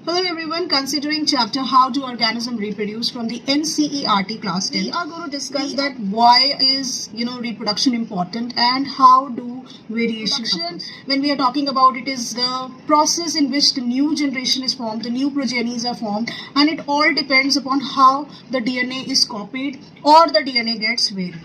Hello everyone, considering chapter How do Organisms Reproduce from the NCERT class 10, we are going to discuss that why is reproduction important and how do variation happens. When we are talking about it is the process in which the new generation is formed, the new progenies are formed, and it all depends upon how the DNA is copied or the DNA gets varied.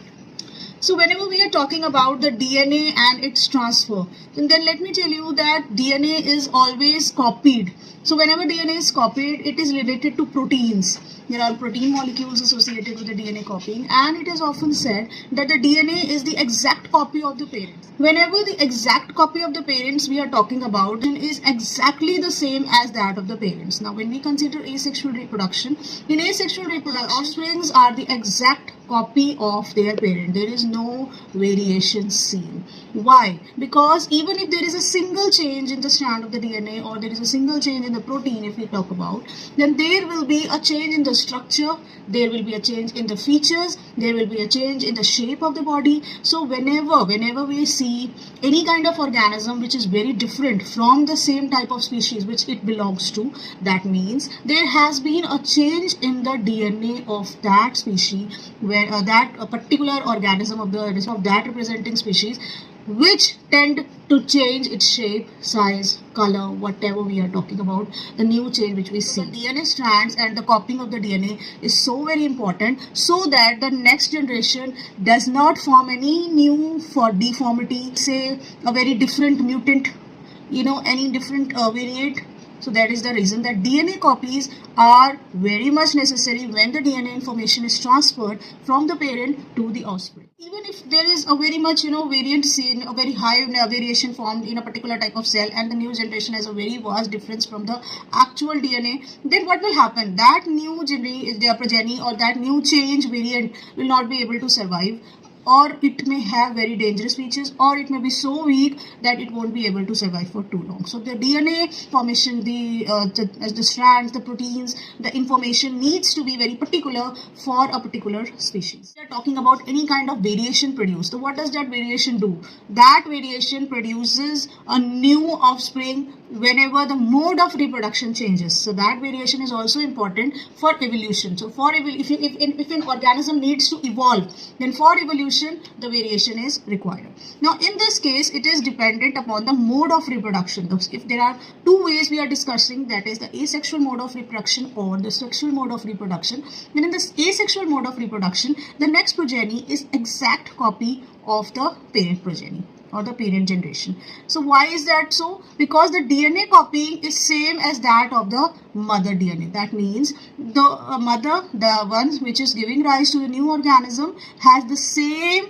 So whenever we are talking about the DNA and its transfer, then let me tell you that DNA is always copied. So whenever DNA is copied, it is related to proteins. There are protein molecules associated with the DNA copying, and it is often said that the DNA is the exact copy of the parents. Whenever the exact copy of the parents we are talking about is exactly the same as that of the parents. Now when we consider asexual reproduction, in asexual reproduction, offsprings are the exact copy of their parent. There is no variation seen. Why? Because even if there is a single change in the strand of the DNA or there is a single change in the protein, if we talk about, then there will be a change in the structure, there will be a change in the features, there will be a change in the shape of the body. So whenever we see any kind of organism which is very different from the same type of species which it belongs to, that means there has been a change in the DNA of that species, where that particular organism of that representing species, which tend to change its shape, size, color, whatever we are talking about, the new change which we see. The DNA strands and the copying of the DNA is so very important so that the next generation does not form any new for deformity, say a very different mutant, any different variant. So that is the reason that DNA copies are very much necessary when the DNA information is transferred from the parent to the offspring. Even if there is a very much variant seen, a very high variation formed in a particular type of cell, and the new generation has a very vast difference from the actual DNA, then what will happen? That new progeny or that new change variant will not be able to survive, or it may have very dangerous features, or it may be so weak that it won't be able to survive for too long. So the DNA formation, the strands, the proteins, the information needs to be very particular for a particular species. We are talking about any kind of variation produced. So what does that variation do? That variation produces a new offspring whenever the mode of reproduction changes. So that variation is also important for evolution. So for if an organism needs to evolve, then for evolution the variation is required. Now in this case it is dependent upon the mode of reproduction. If there are two ways we are discussing, that is the asexual mode of reproduction or the sexual mode of reproduction, then in this asexual mode of reproduction the next progeny is exact copy of the parent progeny or the parent generation. So why is that so? Because the DNA copying is same as that of the mother DNA. That means the mother, the one which is giving rise to the new organism, has the same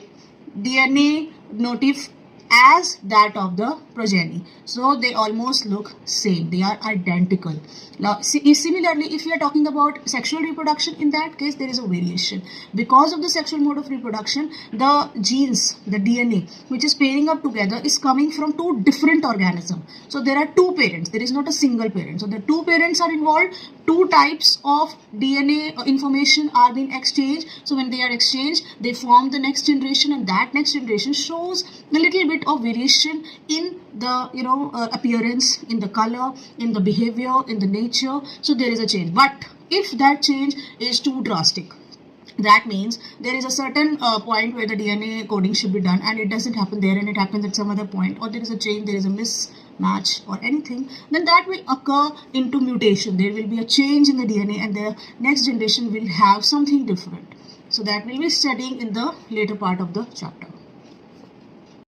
DNA motif as that of the progeny. So they almost look same. They are identical. Now similarly, if we are talking about sexual reproduction, in that case there is a variation. Because of the sexual mode of reproduction, the genes, the DNA which is pairing up together is coming from two different organisms. So there are two parents. There is not a single parent. So the two parents are involved. Two types of DNA information are being exchanged. So when they are exchanged, they form the next generation, and that next generation shows a little bit of variation in the appearance, in the color, in the behavior, in the nature. So there is a change. But if that change is too drastic, that means there is a certain point where the DNA coding should be done and it doesn't happen there and it happens at some other point, or there is a change, there is a mismatch or anything, then that will occur into mutation. There will be a change in the DNA and the next generation will have something different. So that we'll be studying in the later part of the chapter.